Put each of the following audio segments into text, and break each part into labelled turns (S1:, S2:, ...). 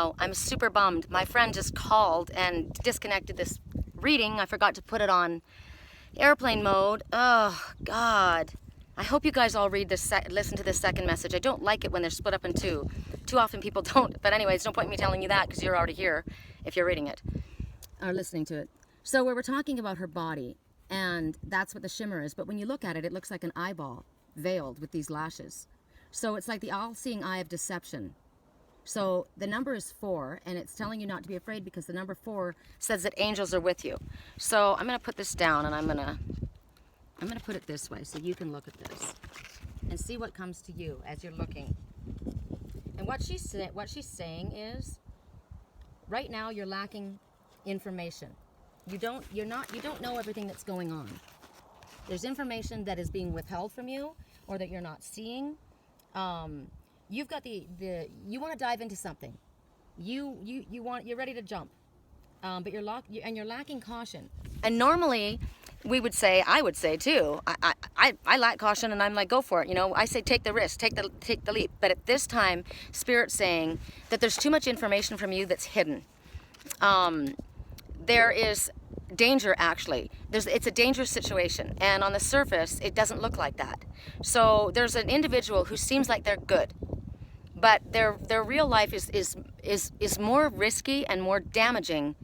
S1: Wow, I'm super bummed. My friend just called and disconnected this reading. I forgot to put it on airplane mode. Oh, God. I hope you guys all read this, listen to this second message. I don't like it when they're split up in two. Too often people don't. But anyways, no point in me telling you that because you're already here if you're reading it or listening to it. So we were talking about her body, and that's what the shimmer is. But when you look at it, it looks like an eyeball veiled with these lashes. So it's like the all-seeing eye of deception. So the number is 4, and it's telling you not to be afraid because the number 4 says that angels are with you. So I'm going to put this down, and I'm going to put it this way so you can look at this and see what comes to you as you're looking. And what she's saying is, right now you're lacking information. You don't know everything that's going on. There's information that is being withheld from you or that you're not seeing. You've got you want to dive into something. You're ready to jump. But you're lacking caution. And normally I would say too, I lack caution, and I'm like, go for it. You know, I say take the risk, take the leap. But at this time, Spirit's saying that there's too much information from you that's hidden. There is danger, actually. It's a dangerous situation, and on the surface it doesn't look like that. So there's an individual who seems like they're good, but their real life is more risky and more damaging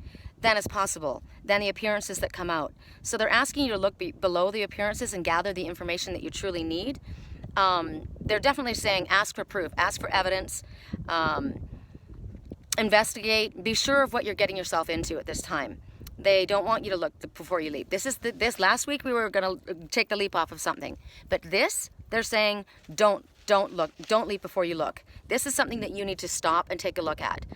S1: than is possible, than the appearances that come out. So they're asking you to look below the appearances and gather the information that you truly need. They're definitely saying ask for proof, ask for evidence, investigate, be sure of what you're getting yourself into at this time. They don't want you to look before you leap. This last week we were going to take the leap off of something, but this, they're saying don't look, don't leap before you look. This is something that you need to stop and take a look at.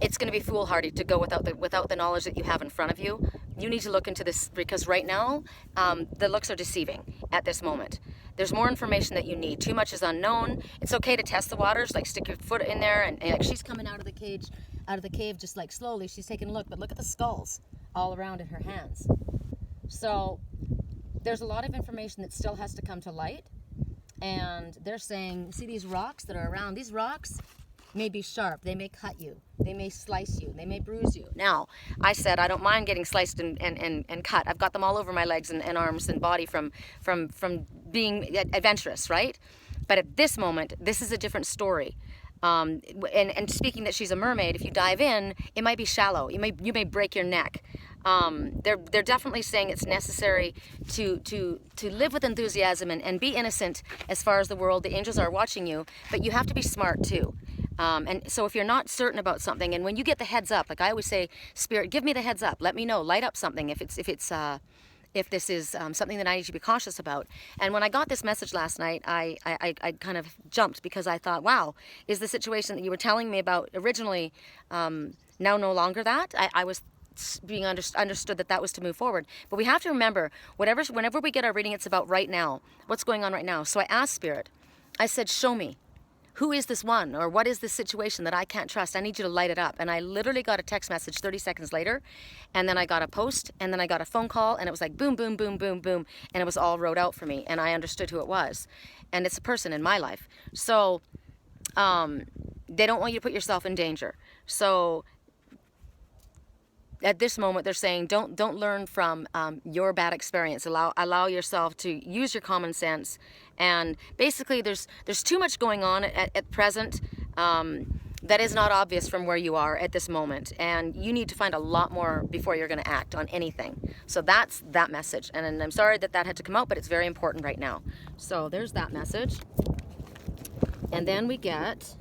S1: It's going to be foolhardy to go without the knowledge that you have in front of you. You need to look into this because right now the looks are deceiving at this moment. There's more information that you need. Too much is unknown. It's okay to test the waters, like stick your foot in there, and like she's coming out of the cave just like slowly. She's taking a look, but look at the skulls all around in her hands. So there's a lot of information that still has to come to light, and they're saying, see these rocks that are around? These rocks may be sharp, they may cut you, they may slice you, they may bruise you. Now, I said I don't mind getting sliced and cut. I've got them all over my legs and arms and body from being adventurous, right? But at this moment, this is a different story. And speaking that she's a mermaid, if you dive in, it might be shallow. You may break your neck. They're definitely saying it's necessary to live with enthusiasm and be innocent as far as the world. The angels are watching you, but you have to be smart too. And so if you're not certain about something, and when you get the heads up, like I always say, Spirit, give me the heads up. Let me know. Light up something if this is something that I need to be cautious about. And when I got this message last night, I kind of jumped because I thought, wow, is the situation that you were telling me about originally now no longer that? I was being understood that was to move forward. But we have to remember, whenever we get our reading, it's about right now. What's going on right now? So I asked Spirit, I said, show me. Who is this one, or what is this situation that I can't trust? I need you to light it up. And I literally got a text message 30 seconds later, and then I got a post, and then I got a phone call, and it was like boom, boom, boom, boom, boom, and it was all wrote out for me, and I understood who it was. And it's a person in my life. So they don't want you to put yourself in danger. So at this moment, they're saying don't learn from your bad experience. Allow yourself to use your common sense. And basically, there's too much going on at present that is not obvious from where you are at this moment. And you need to find a lot more before you're going to act on anything. So that's that message. And I'm sorry that had to come out, but it's very important right now. So there's that message. And then we get,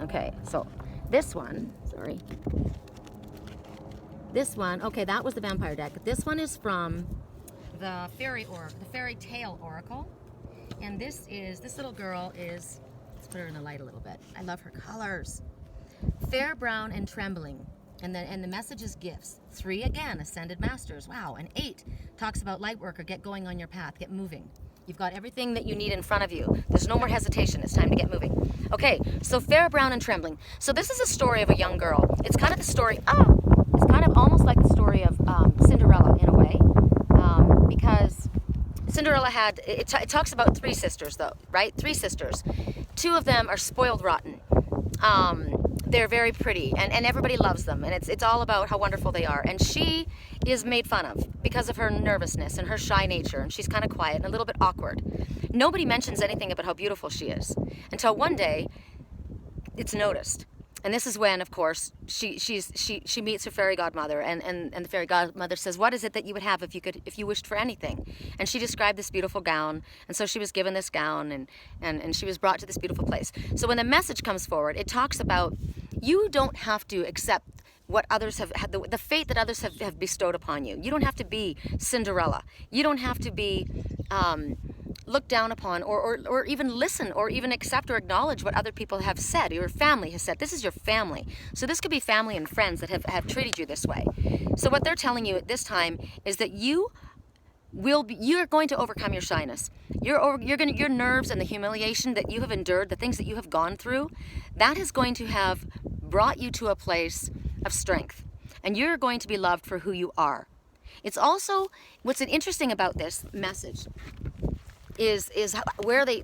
S1: okay, so this one, sorry. This one, okay, that was the vampire deck. This one is from the Fairytale Oracle. And this little girl is, let's put her in the light a little bit. I love her colors. Fair, brown, and trembling. And the message is gifts. 3, again, ascended masters. Wow. And 8 talks about light worker, get going on your path, get moving. You've got everything that you need in front of you. There's no more hesitation. It's time to get moving. Okay, so fair, brown, and trembling. So this is a story of a young girl. It's kind of the story, it's kind of almost like the story of Cinderella in a way, because Cinderella it talks about 3 sisters though, right? 3 sisters. 2 of them are spoiled rotten. they're very pretty, and everybody loves them, and it's all about how wonderful they are. And she is made fun of because of her nervousness and her shy nature, and she's kind of quiet and a little bit awkward. Nobody mentions anything about how beautiful she is until one day it's noticed. And this is when, of course, she meets her fairy godmother, and the fairy godmother says, "What is it that you would have if you wished for anything?" And she described this beautiful gown, and so she was given this gown, and she was brought to this beautiful place. So when the message comes forward, it talks about you don't have to accept what others have had, the fate that others have bestowed upon you. You don't have to be Cinderella. You don't have to be looked down upon, or even listen, or even accept or acknowledge what other people have said, or your family has said. This is your family. So this could be family and friends that have treated you this way. So what they're telling you at this time is that you're going to overcome your shyness. Your nerves and the humiliation that you have endured, the things that you have gone through, that is going to have brought you to a place of strength. And you're going to be loved for who you are. It's also, what's interesting about this message is where they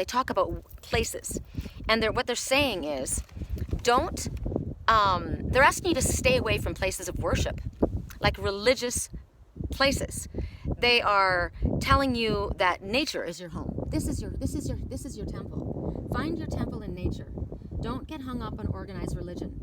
S1: talk about places, and what they're saying is, don't. They're asking you to stay away from places of worship, like religious places. They are telling you that nature is your home. This is your temple. Find your temple in nature. Don't get hung up on organized religion.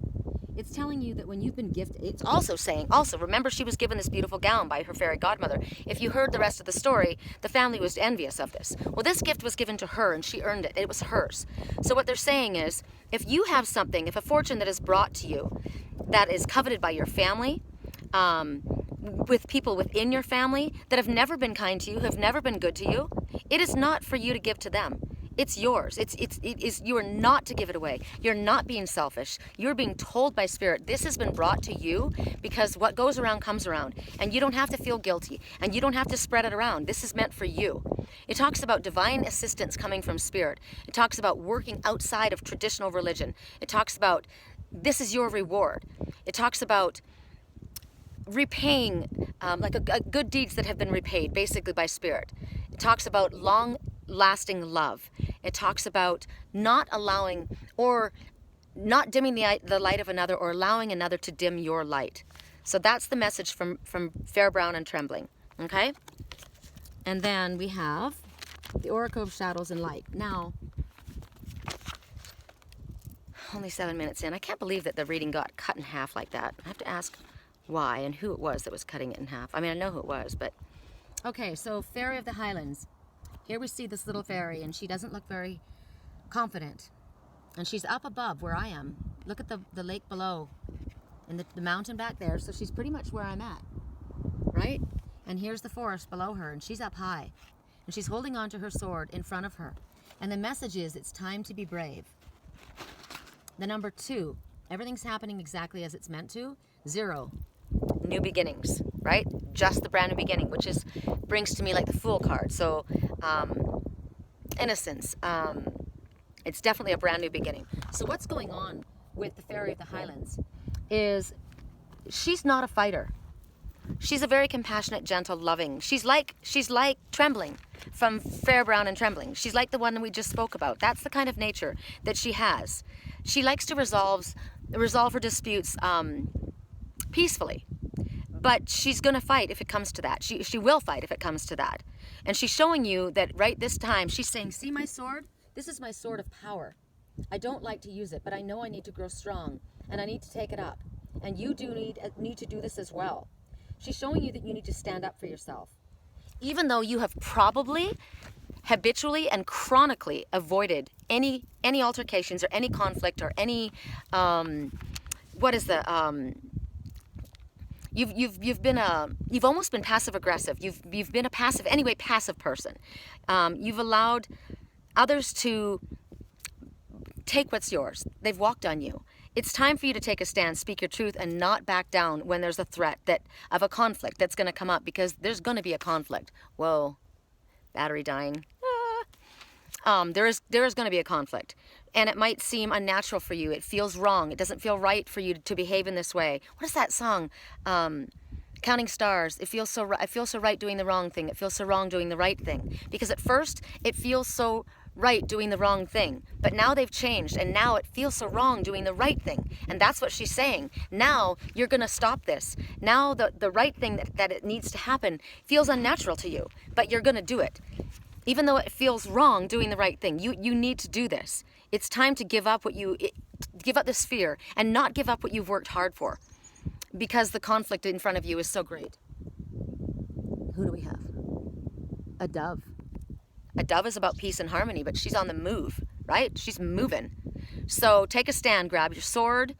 S1: It's telling you that when you've been gifted, it's also saying, remember she was given this beautiful gown by her fairy godmother. If you heard the rest of the story, the family was envious of this. Well, this gift was given to her and she earned it. It was hers. So what they're saying is, if you have something, if a fortune that is brought to you that is coveted by your family, with people within your family that have never been kind to you, have never been good to you, it is not for you to give to them. It's yours. You are not to give it away. You're not being selfish. You're being told by Spirit, this has been brought to you because what goes around comes around. And you don't have to feel guilty. And you don't have to spread it around. This is meant for you. It talks about divine assistance coming from Spirit. It talks about working outside of traditional religion. It talks about this is your reward. It talks about repaying, like a good deeds that have been repaid, basically by Spirit. It talks about long-lasting love. It talks about not allowing or not dimming the light of another, or allowing another to dim your light. So that's the message from Fair, Brown, and Trembling. Okay? And then we have the Oracle of Shadows and Light. Now, only 7 minutes in. I can't believe that the reading got cut in half like that. I have to ask why and who it was that was cutting it in half. I mean, I know who it was, but... Okay, so Fairy of the Highlands. Here we see this little fairy, and she doesn't look very confident. And she's up above where I am. Look at the lake below and the mountain back there. So she's pretty much where I'm at, right? And here's the forest below her, and she's up high. And she's holding onto her sword in front of her. And the message is, it's time to be brave. The number 2, everything's happening exactly as it's meant to. 0, new beginnings, right? Just the brand new beginning, which brings to me like the Fool card. So innocence. It's definitely a brand new beginning. So what's going on with the Fairy of the Highlands is she's not a fighter. She's a very compassionate, gentle, loving. She's like Trembling from Fair, Brown, and Trembling. She's like the one that we just spoke about. That's the kind of nature that she has. She likes to resolve her disputes peacefully. But she's going to fight if it comes to that. She will fight if it comes to that. And she's showing you that right this time, she's saying, see my sword? This is my sword of power. I don't like to use it, but I know I need to grow strong, and I need to take it up. And you do need to do this as well. She's showing you that you need to stand up for yourself. Even though you have probably habitually and chronically avoided any altercations or any conflict or any, you've almost been passive aggressive. You've been a passive person. You've allowed others to take what's yours. They've walked on you. It's time for you to take a stand, speak your truth, and not back down when there's a threat of a conflict that's going to come up, because there's going to be a conflict. Whoa, battery dying. There is going to be a conflict, and it might seem unnatural for you. It feels wrong. It doesn't feel right for you to behave in this way. What is that song? Counting Stars. It feels so right doing the wrong thing. It feels so wrong doing the right thing. Because at first it feels so right doing the wrong thing. But now they've changed, and now it feels so wrong doing the right thing. And that's what she's saying. Now you're going to stop this. Now the right thing that it needs to happen feels unnatural to you, but you're going to do it. Even though it feels wrong doing the right thing, you need to do this. It's time to give up give up this fear and not give up what you've worked hard for, because the conflict in front of you is so great. Who do we have? A dove. A dove is about peace and harmony, but she's on the move, right? She's moving. So take a stand, grab your sword.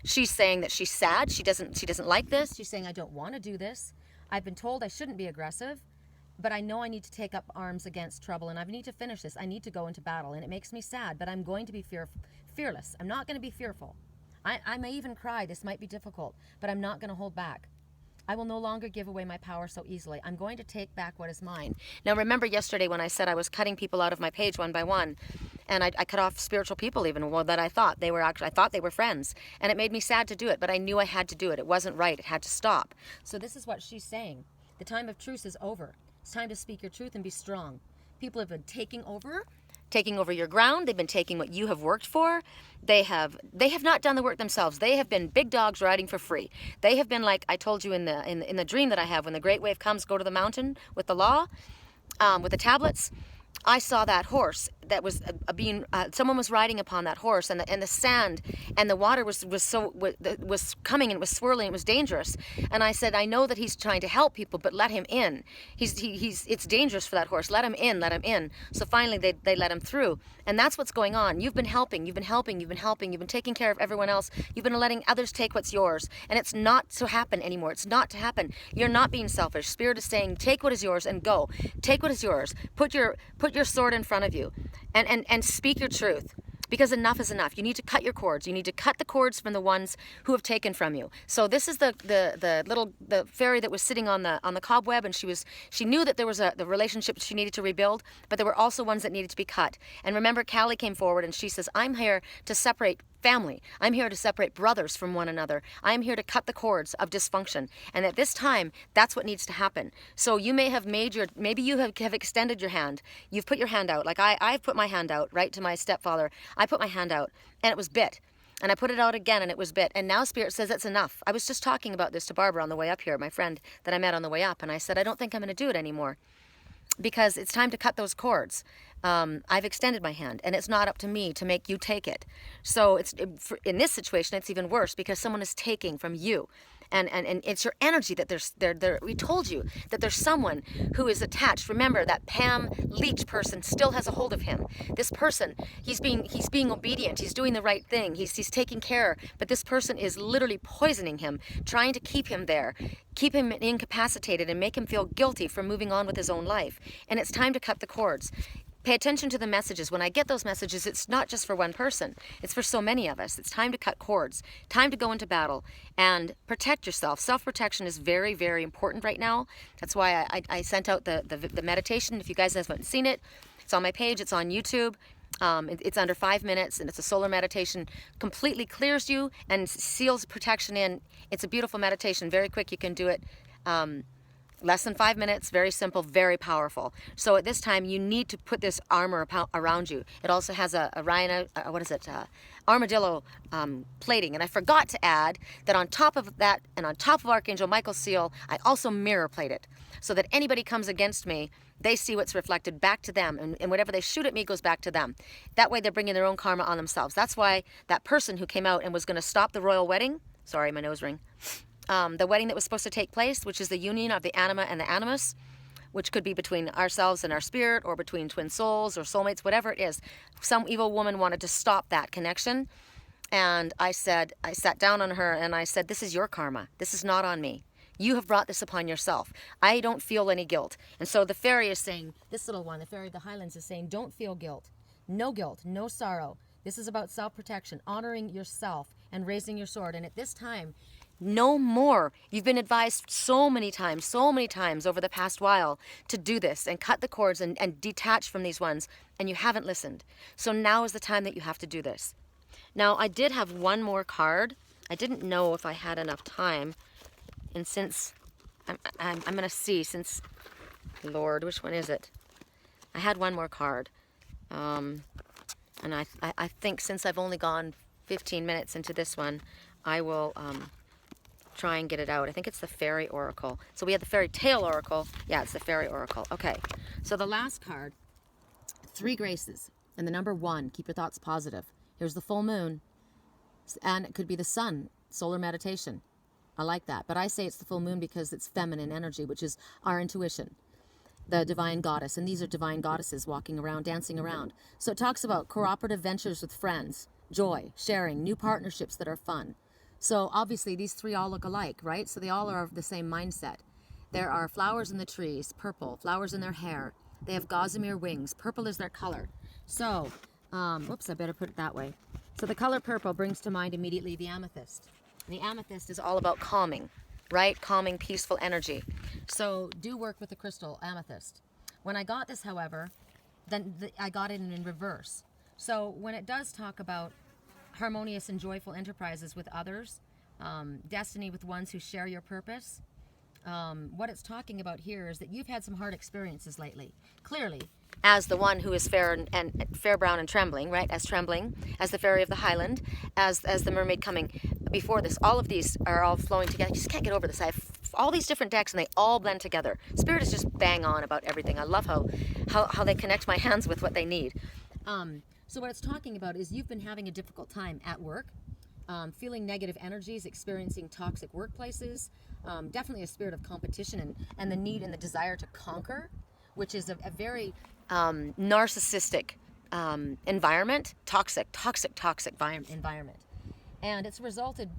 S1: She's saying that she's sad. She doesn't like this. She's saying, I don't want to do this. I've been told I shouldn't be aggressive, but I know I need to take up arms against trouble, and I need to finish this. I need to go into battle, and it makes me sad, but I'm going to be fearless. I'm not going to be fearful. I may even cry. This might be difficult, but I'm not going to hold back. I will no longer give away my power so easily. I'm going to take back what is mine. Now, remember yesterday when I said I was cutting people out of my page one by one, and I cut off spiritual people even, well, that I thought they were friends, and it made me sad to do it, but I knew I had to do it. It wasn't right. It had to stop. So this is what she's saying. The time of truce is over. It's time to speak your truth and be strong. People have been taking over your ground. They've been taking what you have worked for. They have not done the work themselves. They have been big dogs riding for free. They have been, like I told you in the dream that I have, when the great wave comes, go to the mountain with the law, with the tablets. I saw that horse that was someone was riding upon that horse, and the sand and the water was coming, and it was swirling. It was dangerous, and I said, I know that he's trying to help people, but let him in. It's dangerous for that horse. Let him in. Let him in. So finally they let him through, and that's what's going on. You've been helping. You've been taking care of everyone else. You've been letting others take what's yours, and it's not to happen anymore. It's not to happen. You're not being selfish. Spirit is saying, take what is yours and go. Take what is yours. Put your sword in front of you, and speak your truth, because enough is enough. You need to cut your cords. You need to cut the cords from the ones who have taken from you. So this is the fairy that was sitting on the cobweb, and she knew that there was the relationship she needed to rebuild, but there were also ones that needed to be cut. And remember, Callie came forward and she says, I'm here to separate family. I'm here to separate brothers from one another. I'm here to cut the cords of dysfunction. And at this time, that's what needs to happen. So you may have maybe you have extended your hand. You've put your hand out. Like I've put my hand out, right, to my stepfather. I put my hand out, and it was bit. And I put it out again, and it was bit. And now Spirit says it's enough. I was just talking about this to Barbara on the way up here, my friend that I met on the way up. And I said, I don't think I'm going to do it anymore, because it's time to cut those cords. I've extended my hand, and it's not up to me to make you take it. So in this situation, it's even worse, because someone is taking from you. And it's your energy that we told you that there's someone who is attached. Remember, that Pam Leach person still has a hold of him. This person, he's being obedient. He's doing the right thing. He's taking care. But this person is literally poisoning him, trying to keep him there, keep him incapacitated, and make him feel guilty for moving on with his own life. And it's time to cut the cords. Pay attention to the messages. When I get those messages, it's not just for one person. It's for so many of us. It's time to cut cords. Time to go into battle and protect yourself. Self-protection is very, very important right now. That's why I sent out the meditation. If you guys haven't seen it, it's on my page. It's on YouTube. It's under 5 minutes, and it's a solar meditation. Completely clears you and seals protection in. It's a beautiful meditation. Very quick. You can do it. Less than 5 minutes, very simple, very powerful. So at this time, you need to put this armor around you. It also has armadillo plating. And I forgot to add that on top of that, and on top of Archangel Michael's seal, I also mirror plate it, so that anybody comes against me, they see what's reflected back to them, and whatever they shoot at me goes back to them. That way they're bringing their own karma on themselves. That's why that person who came out and was going to stop the royal wedding, sorry, my nose ring, the wedding that was supposed to take place, which is the union of the anima and the animus, which could be between ourselves and our spirit, or between twin souls or soulmates, whatever it is. Some evil woman wanted to stop that connection. And I sat down on her and I said, this is your karma. This is not on me. You have brought this upon yourself. I don't feel any guilt. And so the fairy is saying, this little one, the fairy of the Highlands, is saying, don't feel guilt, no sorrow. This is about self-protection, honoring yourself and raising your sword. And at this time, no more. You've been advised so many times over the past while to do this and cut the cords and detach from these ones, and you haven't listened. So now is the time that you have to do this. Now, I did have one more card. I didn't know if I had enough time, and since I'm going to see, since, Lord, which one is it? I had one more card. And I think since I've only gone 15 minutes into this one, I will try and get it out. I think it's the Fairy Oracle. So we had the Fairytale Oracle. Yeah, it's the Fairy Oracle. Okay, so the last card, 3 graces. And the number 1, keep your thoughts positive. Here's the full moon. And it could be the sun, solar meditation. I like that. But I say it's the full moon because it's feminine energy, which is our intuition. The divine goddess. And these are divine goddesses walking around, dancing around. So it talks about cooperative ventures with friends, joy, sharing, new partnerships that are fun. So obviously these 3 all look alike, right? So they all are of the same mindset. There are flowers in the trees, purple, flowers in their hair. They have gossamer wings. Purple is their color. So, whoops, I better put it that way. So the color purple brings to mind immediately the amethyst. And the amethyst is all about calming, right? Calming, peaceful energy. So do work with the crystal amethyst. When I got this, however, then I got it in reverse. So when it does talk about harmonious and joyful enterprises with others, destiny with ones who share your purpose, what it's talking about here is that you've had some hard experiences lately. Clearly, as the one who is fair and fair, brown, and trembling, right? As Trembling, as the Fairy of the Highland, as the Mermaid coming before this. All of these are all flowing together. You just can't get over this. I have all these different decks, and they all blend together. Spirit is just bang on about everything. I love how they connect my hands with what they need. So what it's talking about is you've been having a difficult time at work, feeling negative energies, experiencing toxic workplaces, definitely a spirit of competition and the need and the desire to conquer, which is a very narcissistic environment, toxic environment. And it's resulted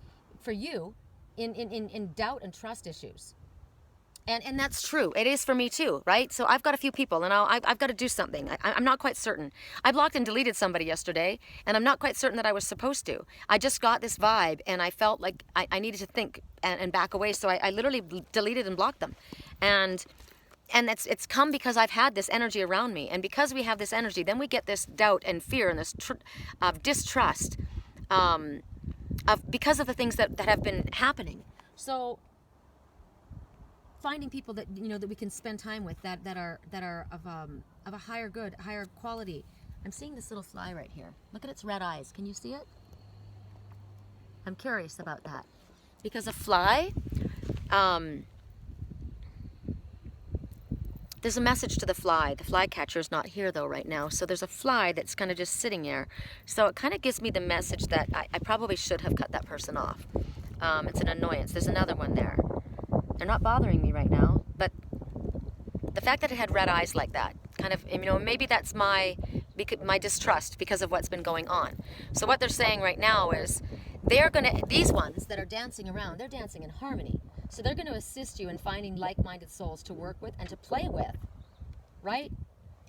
S1: for you in doubt and trust issues. And that's true. It is for me too, right? So I've got a few people, and I've got to do something. I'm not quite certain. I blocked and deleted somebody yesterday, and I'm not quite certain that I was supposed to. I just got this vibe, and I felt like I needed to think and back away, so I literally deleted and blocked them. And it's come because I've had this energy around me, and because we have this energy, then we get this doubt and fear and this distrust because of the things that have been happening. So finding people that that we can spend time with that are of a higher good, higher quality. I'm seeing this little fly right here. Look at its red eyes. Can you see it? I'm curious about that because a fly. There's a message to the fly. The fly catcher is not here though right now. So there's a fly that's kind of just sitting there. So it kind of gives me the message that I probably should have cut that person off. It's an annoyance. There's another one there. They're not bothering me right now, but the fact that it had red eyes like that, kind of, maybe that's my distrust because of what's been going on. So what they're saying right now is these ones that are dancing around, they're dancing in harmony. So they're going to assist you in finding like-minded souls to work with and to play with, right?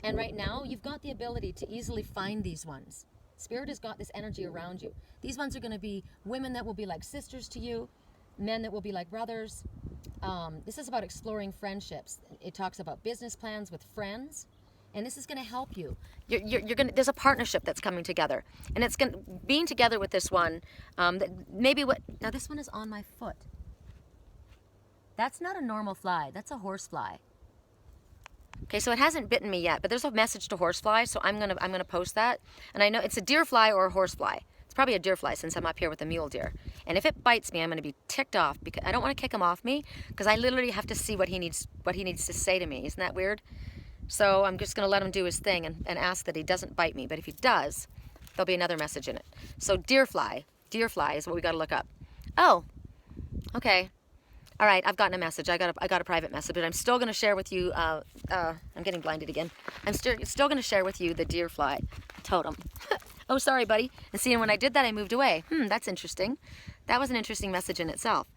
S1: And right now, you've got the ability to easily find these ones. Spirit has got this energy around you. These ones are going to be women that will be like sisters to you, men that will be like brothers. This is about exploring friendships. It talks about business plans with friends, and this is going to help you. There's a partnership that's coming together, and it's being together with this one. Now this one is on my foot. That's not a normal fly. That's a horsefly. Okay, so it hasn't bitten me yet, but there's a message to horsefly, so I'm gonna post that. And I know it's a deer fly or a horsefly. It's probably a deer fly since I'm up here with a mule deer. And if it bites me, I'm gonna be ticked off because I don't want to kick him off me because I literally have to see what he needs to say to me. Isn't that weird? So I'm just gonna let him do his thing and ask that he doesn't bite me. But if he does, there'll be another message in it. So deer fly is what we gotta look up. Oh, okay. All right, I've gotten a message. I got a private message, but I'm still going to share with you. I'm getting blinded again. I'm still going to share with you the deer fly totem. Oh, sorry, buddy. And see, when I did that, I moved away. That's interesting. That was an interesting message in itself.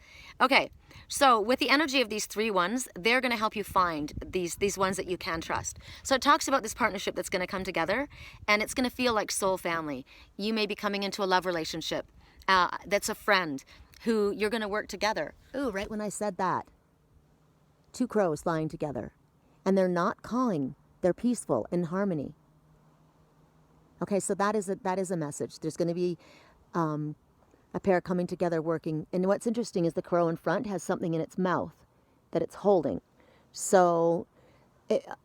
S1: Okay, so with the energy of these 3 ones, they're going to help you find these ones that you can trust. So it talks about this partnership that's going to come together, and it's going to feel like soul family. You may be coming into a love relationship that's a friend who you're going to work together. Ooh, right when I said that. 2 crows flying together. And they're not cawing. They're peaceful, in harmony. Okay, so that is a message. There's going to be a pair coming together working. And what's interesting is the crow in front has something in its mouth that it's holding. So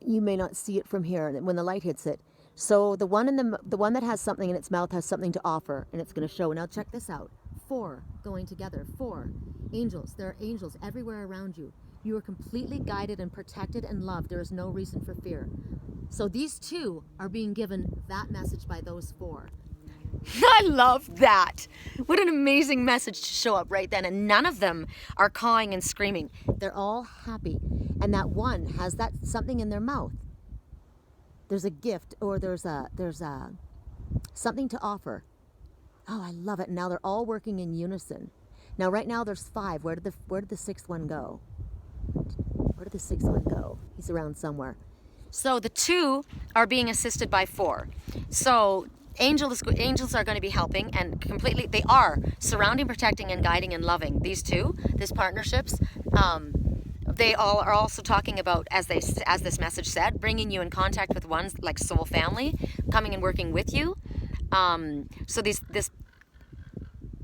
S2: You may not see it from here when the light hits it. So the one that has something in its mouth has something to offer, and it's going to show. Now check this out. 4 going together. 4 angels. There are angels everywhere around you. You are completely guided and protected and loved. There is no reason for fear. So these 2 are being given that message by those 4.
S1: I love that. What an amazing message to show up right then. And none of them are cawing and screaming.
S2: They're all happy. And that one has that something in their mouth. There's a gift, or there's a something to offer. Oh, I love it. And now they're all working in unison. Now right now there's 5. Where did the 6th one go? Where did the 6th one go? He's around somewhere.
S1: So the 2 are being assisted by 4. So angels are going to be helping, and completely they are surrounding, protecting, and guiding and loving these 2, these partnerships. They all are also talking about, as this message said, bringing you in contact with ones like soul family, coming and working with you. So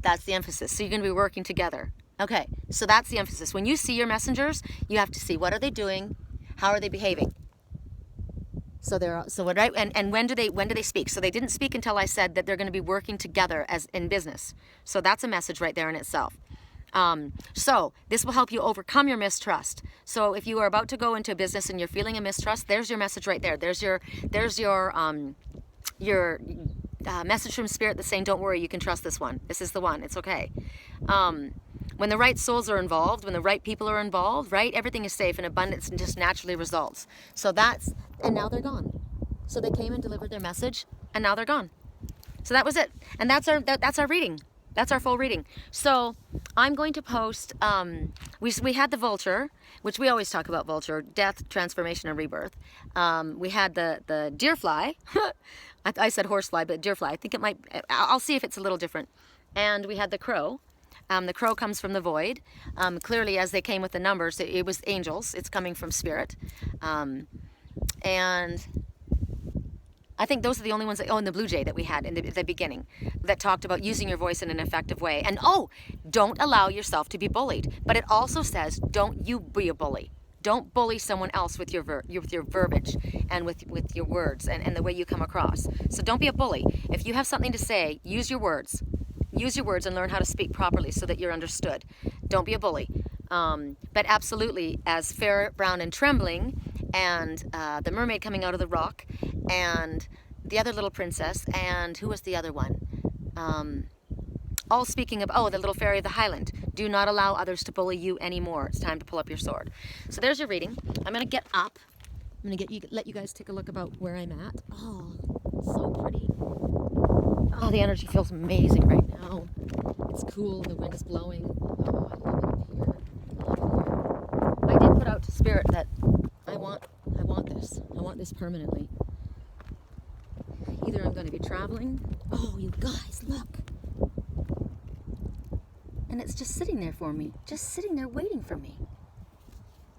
S1: that's the emphasis. So you're going to be working together. Okay, so that's the emphasis. When you see your messengers, you have to see, what are they doing, how are they behaving. So right, and when do they speak? So they didn't speak until I said that they're going to be working together as in business. So that's a message right there in itself. So this will help you overcome your mistrust. So if you are about to go into a business and you're feeling a mistrust, there's your message right there. There's your message from Spirit that's saying, don't worry, you can trust this one. This is the one. It's okay. When the right souls are involved, when the right people are involved, right, everything is safe and abundance and just naturally results. So and now they're gone. So they came and delivered their message, and now they're gone. So that was it. And that's our reading. That's our full reading. So I'm going to post, we had the vulture, which we always talk about vulture, death, transformation, and rebirth. We had the deer fly. I said horsefly, but deer fly. I think it might, I'll see if it's a little different. And we had the crow. The crow comes from the void. Clearly, as they came with the numbers, it was angels. It's coming from Spirit. And I think those are the only ones and the blue jay that we had in the beginning that talked about using your voice in an effective way. And don't allow yourself to be bullied. But it also says, don't you be a bully. Don't bully someone else with your verbiage and with your words and the way you come across. So don't be a bully. If you have something to say, use your words. Use your words and learn how to speak properly so that you're understood. Don't be a bully. But absolutely, as Fair, Brown, and Trembling, and the mermaid coming out of the rock, and the other little princess, and who was the other one? All speaking of, the little fairy of the Highland. Do not allow others to bully you anymore. It's time to pull up your sword. So there's your reading. I'm going to get up. I'm going to let you guys take a look about where I'm at. Oh, so pretty. Oh, the energy feels amazing right now. It's cool. The wind is blowing. Oh, I love it up here. I love it here. I did put out to Spirit that I want this. I want this permanently. Either I'm going to be traveling. Oh, you guys, look. And it's just sitting there for me. Just sitting there waiting for me.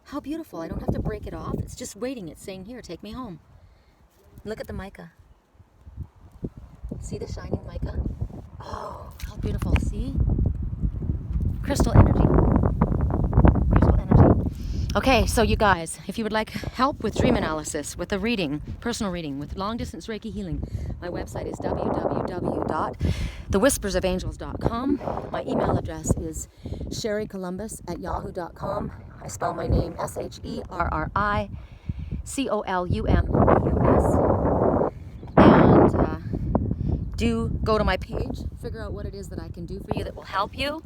S1: How beautiful. I don't have to break it off. It's just waiting. It's saying, here, take me home. Look at the mica. See the shining mica? Oh, how beautiful. See? Crystal energy. Crystal energy. Okay, so you guys, if you would like help with dream analysis, with a reading, personal reading, with long-distance Reiki healing, my website is www.thewhispersofangels.com. My email address is sherrycolumbus@yahoo.com. I spell my name SherryColumbus. And do go to my page, figure out what it is that I can do for you that will help you,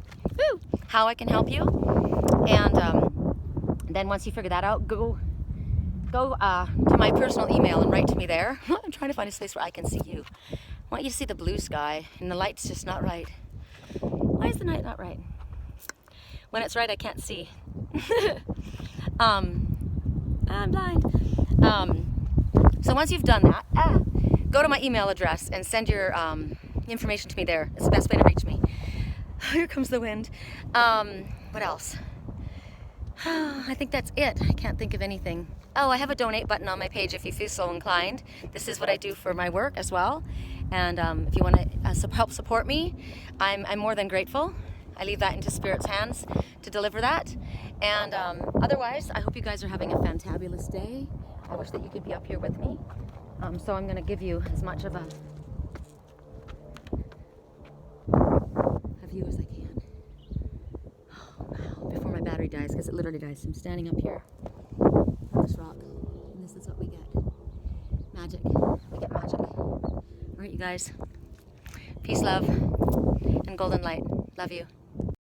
S1: how I can help you, and then once you figure that out, go to my personal email and write to me there. I'm trying to find a space where I can see you. I want you to see the blue sky, and the light's just not right. Why is the night not right? When it's right, I can't see. I'm blind. So once you've done that, go to my email address and send your information to me there. It's the best way to reach me. Here comes the wind. What else? I think that's it. I can't think of anything. Oh, I have a donate button on my page if you feel so inclined. This is what I do for my work as well. And if you want to help support me, I'm more than grateful. I leave that into Spirit's hands to deliver that. And otherwise, I hope you guys are having a fantabulous day. I wish that you could be up here with me. So I'm going to give you as much of a view as I can. Oh, wow. Before my battery dies, because it literally dies. I'm standing up here on this rock, and this is what we get. Magic. We get magic. All right, you guys. Peace, love, and golden light. Love you.